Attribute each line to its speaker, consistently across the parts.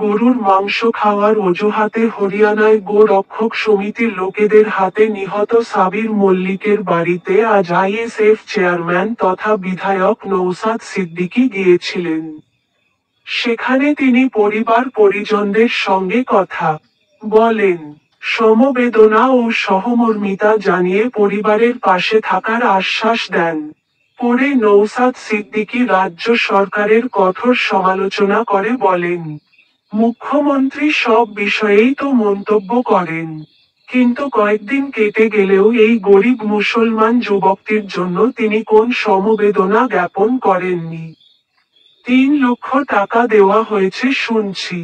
Speaker 1: গরুর মাংস খাওয়ার অজুহাতে হরিয়ানায় গো রক্ষক সমিতির লোকেদের হাতে নিহত সাবির মল্লিকের বাড়িতে আজ আইএসএফ চেয়ারম্যান তথা বিধায়ক নৌসাদ সিদ্দিকী গিয়েছিলেন। সেখানে তিনি পরিবার পরিজনদের সঙ্গে কথা বলেন, সমবেদনা ও সহমর্মিতা জানিয়ে পরিবারের পাশে থাকার আশ্বাস দেন। পরে নৌসাদ সিদ্দিকী রাজ্য সরকারের কঠোর সমালোচনা করে বলেন, মুখ্যমন্ত্রী সব বিষয়েই তো মন্তব্য করেন, কিন্তু কয়েকদিন কেটে গেলেও এই গরিব মুসলমান যুবকটির জন্য তিনি কোন সমবেদনা জ্ঞাপন করেননি। ৩ লক্ষ টাকা দেওয়া হয়েছে শুনছি,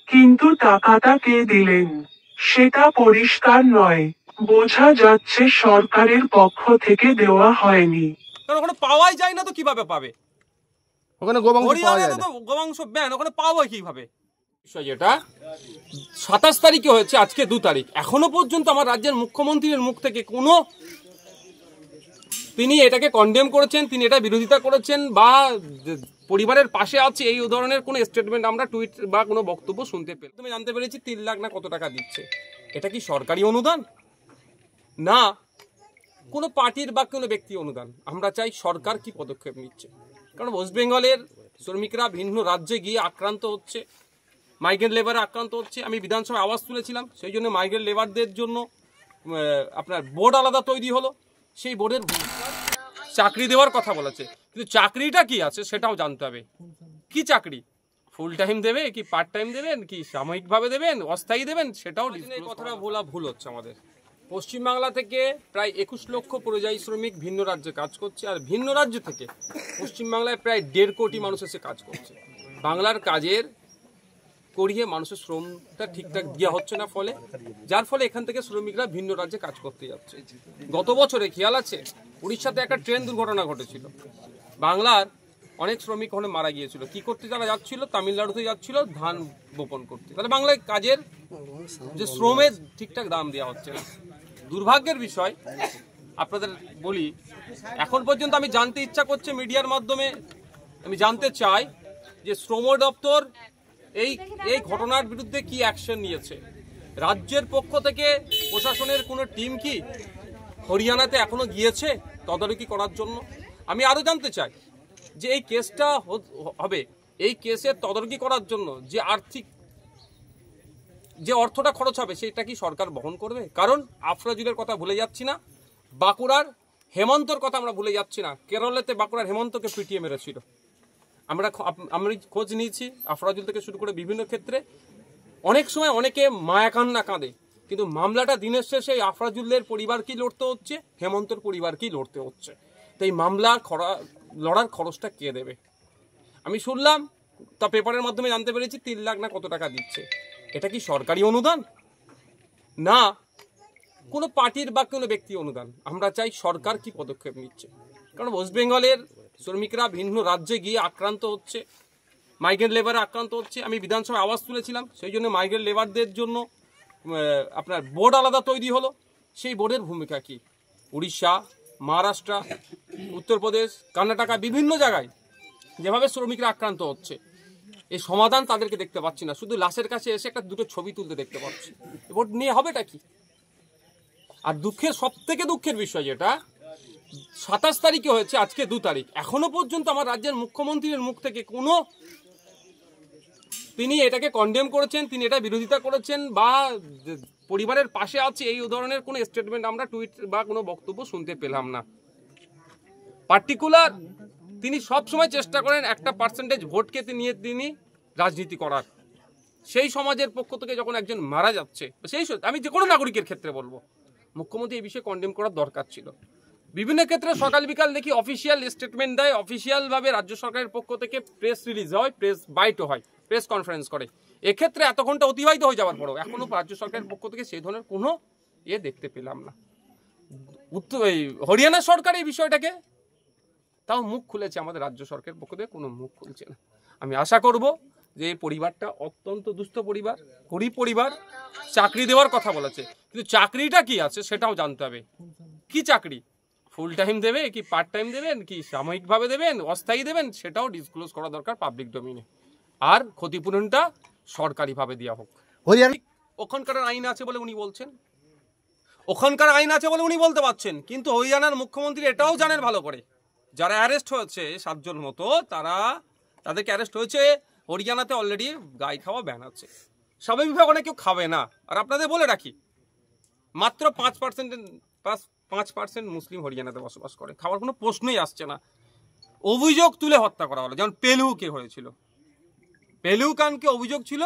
Speaker 1: কিন্তু টাকাটা কে দিলেন সেটা পরিষ্কার নয়। বোঝা যাচ্ছে সরকারের পক্ষ থেকে দেওয়া হয়নি।
Speaker 2: ওখানে পাওয়াই যায় না, তো কিভাবে পাবে?
Speaker 3: ওখানে
Speaker 2: গোমাংস ব্যান, ওখানে পাওয়া কিভাবে? যেটা ২৭ তারিখে হয়েছে, আজকে ২ তারিখ, এখনো পর্যন্ত আমার রাজ্যের মুখ্যমন্ত্রীর মুখ থেকে কোনো, তিনি এটাকে কন্ডেম করেছেন, তিনি এটা বিরোধিতা করেছেন বা পরিবারের পাশে আছে এই ধরনের কোনো স্টেটমেন্ট আমরা টুইট বা কোনো বক্তব্য শুনতে পেলাম। তুমি জানতে পেরেছি ৩ লাখ না কত টাকা দিচ্ছে। এটা কি সরকারি অনুদান না কোনো পার্টির বা কোনো ব্যক্তি অনুদান? আমরা চাই সরকার কি পদক্ষেপ নিচ্ছে, কারণ ওয়েস্ট বেঙ্গলের শ্রমিকরা ভিন্ন রাজ্যে গিয়ে আক্রান্ত হচ্ছে, মাইগ্রেন্ট লেবারে আক্রান্ত হচ্ছে। আমি বিধানসভায় আওয়াজ তুলেছিলাম, সেই জন্য মাইগ্রেন্ট লেবারদের জন্য আপনার বোর্ড আলাদা তৈরি হলো, সেই বোর্ডের চাকরি দেওয়ার কথা বলেছে, কিন্তু চাকরিটা কি আছে সেটাও জানতে হবে। কি চাকরি, ফুল টাইম দেবে কি পার্ট টাইম দেবেন কি সাময়িকভাবে দেবেন অস্থায়ী দেবেন, সেটাও এই কথাটা বলা ভুল হচ্ছে। আমাদের পশ্চিমবাংলা থেকে প্রায় ২১ লক্ষ পরিযায়ী শ্রমিক ভিন্ন রাজ্যে কাজ করছে, আর ভিন্ন রাজ্য থেকে পশ্চিমবাংলায় প্রায় ১.৫ কোটি মানুষ এসে কাজ করছে। বাংলার কাজের করিয়ে মানুষের শ্রমটা ঠিকঠাক দেওয়া হচ্ছে না, ফলে যার ফলে এখান থেকে শ্রমিকরা ভিন্ন রাজ্যে কাজ করতে যাচ্ছে। গত বছরে খেয়াল আছে উড়িষ্যাতে একটা ট্রেন দুর্ঘটনা ঘটেছিল, বাংলার অনেক শ্রমিক ওখানে মারা গিয়েছিল। কি করতে তারা যাচ্ছিল? তামিলনাড়ুতে যাচ্ছিল ধান বপন করতে। তাহলে বাংলায় কাজের যে শ্রমের ঠিকঠাক দাম দেওয়া হচ্ছে না। দুর্ভাগ্যের বিষয় আপনাদের বলি, এখন পর্যন্ত আমি জানতে ইচ্ছা করছে মিডিয়ার মাধ্যমে, আমি জানতে চাই যে শ্রম দপ্তর এই ঘটনার বিরুদ্ধে কি অ্যাকশন নিয়েছে। রাজ্যের পক্ষ থেকে প্রশাসনের কোনো টিম কি হরিয়ানাতে এখনো গিয়েছে তদারকি করার জন্য? আমি আরো জানতে চাই যে এই কেসটা হবে, এই কেসের তদারকি করার জন্য যে আর্থিক যে অর্থটা খরচ হবে সেটা কি সরকার বহন করবে? কারণ আফরাজুলের কথা ভুলে যাচ্ছি না, বাঁকুড়ার হেমন্তর কথা আমরা ভুলে যাচ্ছি না। কেরলেতে বাঁকুড়ার হেমন্তকে পিটিয়ে মেরেছিল। আমরা খোঁজ নিয়েছি, আফরাজুল থেকে শুরু করে বিভিন্ন ক্ষেত্রে অনেক সময় অনেকে মায়া কান্না কাঁদে, কিন্তু মামলাটা দিনের শেষে আফরাজুলের পরিবারকেই লড়তে হচ্ছে, হেমন্তর পরিবারকেই লড়তে হচ্ছে। তো এই মামলা লড়ার খরচটা কে দেবে? আমি শুনলাম, তা পেপারের মাধ্যমে জানতে পেরেছি ৩ লাখ না কত টাকা দিচ্ছে। এটা কি সরকারি অনুদান না কোনো পার্টির বা কোনো ব্যক্তি অনুদান? আমরা চাই সরকার কি পদক্ষেপ নিচ্ছে, কারণ ওয়েস্ট বেঙ্গলের শ্রমিকরা ভিন্ন রাজ্যে গিয়ে আক্রান্ত হচ্ছে, মাইগ্রেন্ট লেবারে আক্রান্ত হচ্ছে। আমি বিধানসভায় আওয়াজ তুলেছিলাম, সেই জন্য মাইগ্রেন্ট লেবারদের জন্য আপনার বোর্ড আলাদা তৈরি হলো, সেই বোর্ডের ভূমিকা কি? উড়িষ্যা, মহারাষ্ট্র, উত্তরপ্রদেশ, কর্ণাটকা বিভিন্ন জায়গায় যেভাবে শ্রমিকরা আক্রান্ত হচ্ছে, এই সমাধান তাদেরকে দেখতে পাচ্ছি না। শুধু লাশের কাছে এসে একটা দুটো ছবি তুলতে দেখতে পাচ্ছি। বোর্ড নিয়ে হবেটা কি? আর সব থেকে দুঃখের বিষয় যেটা ২৭ তারিখে হয়েছে, আজকে ২ তারিখ, এখনো পর্যন্ত আমার রাজ্যের মুখ্যমন্ত্রীর মুখ থেকে কোনো, তিনি এটাকে কন্ডেম করেছেন, তিনি এটা বিরোধিতা করেছেন বা পরিবারের পাশে আছে এই ধরনের কোনো স্টেটমেন্ট আমরা টুইট বা কোনো বক্তব্য শুনতে পেলাম না। পার্টিকুলার তিনি সবসময় চেষ্টা করেন একটা পার্সেন্টেজ ভোটকে নিয়ে তিনি রাজনীতি করার। সেই সমাজের পক্ষ থেকে যখন একজন মারা যাচ্ছে, সেই আমি যে কোনো নাগরিকের ক্ষেত্রে বলবো মুখ্যমন্ত্রী এই বিষয়ে কন্ডেম করার দরকার ছিল। বিভিন্ন ক্ষেত্রে সকাল বিকাল দেখি অফিসিয়াল স্টেটমেন্ট দেয়, অফিসিয়ালভাবে রাজ্য সরকারের পক্ষ থেকে প্রেস রিলিজ হয়, প্রেস বাইটও হয়, প্রেস কনফারেন্স করে। এক্ষেত্রে এত ঘন্টা অতিবাহিত হয়ে যাওয়ার পরেও এখনো রাজ্য সরকারের পক্ষ থেকে সেই ধরনের কোনো দেখতে পেলাম না। হরিয়ানা সরকার এই বিষয়টাকে তাও মুখ খুলেছে, আমাদের রাজ্য সরকারের পক্ষ থেকে কোনো মুখ খুলছে না। আমি আশা করব যে এই পরিবারটা অত্যন্ত দুস্থ পরিবার, গরিব পরিবার, চাকরি দেওয়ার কথা বলেছে, কিন্তু চাকরিটা কি আছে সেটাও জানতে হবে। কি চাকরি, ফুল টাইম দেবে কি পার্ট টাইম দেবেন কি সাময়িকভাবে দেবেন অস্থায়ী দেবেন, সেটাও ডিসক্লোজ করা দরকার পাবলিক ডোমেইনে। আর ক্ষতিপূরণটা সরকারিভাবে দেওয়া হোক।
Speaker 3: হরিয়ানা
Speaker 2: ওখানকার আইন আছে বলে উনি বলছেন, ওখানকার আইন আছে বলে উনি বলতে পারছেন, কিন্তু হরিয়ানার মুখ্যমন্ত্রী এটাও জানেন ভালো করে, যারা অ্যারেস্ট হয়েছে 7 জন মতো, তাদেরকে অ্যারেস্ট হয়েছে, হরিয়ানাতে অলরেডি গাই খাওয়া ব্যান আছে। স্বাভাবিকভাবে অনেক কেউ খাবে না। আর আপনাদের বলে রাখি, মাত্র 5% মুসলিম হরিয়ানাতে বসবাস করে, খাওয়ার কোনো প্রশ্নই আসছে না। অভিযোগ তুলে হত্যা করা হলো, যেমন পেলুকে হয়েছিল, পেলু খানকে অভিযোগ ছিল,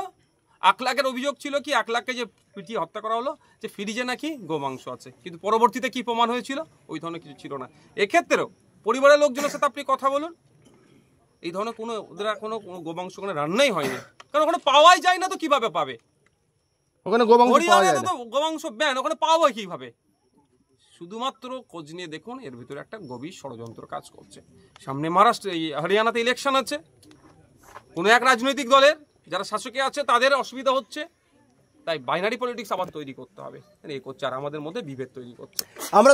Speaker 2: 1 লাখের অভিযোগ ছিল কি 1 লাখকে যে পিটিয়ে হত্যা করা হলো, যে ফ্রিজে নাকি গোমাংস আছে, কিন্তু পরবর্তীতে কি প্রমাণ হয়েছিল, ওই ধরনের কিছু ছিল না। এক্ষেত্রেও পরিবারের লোকজনের সাথে আপনি কথা বলুন, এই ধরনের ওদের কোনো গোমাংস ওখানে রান্নাই হয়নি, কারণ ওখানে পাওয়াই যায় না, তো কিভাবে পাবে?
Speaker 3: ওখানে গোমাংস পাওয়া যায়
Speaker 2: হরিয়ানাতে
Speaker 3: না।
Speaker 2: তো গোমাংস ব্যান, ওখানে পাওয়া কিভাবে? শুধুমাত্র খোঁজ নিয়ে দেখুন, এর ভিতরে একটা গভীর ষড়যন্ত্র কাজ করছে। সামনে হরিয়ানাতে ইলেকশন আছে, কোনো এক রাজনৈতিক দলের যারা শাসকে আছে তাদের অসুবিধা হচ্ছে, তাই বাইনারি পলিটিক্স আবার তৈরি করতে হবে, এই করছে, আর আমাদের মধ্যে বিভেদ তৈরি করছে।
Speaker 3: আমরা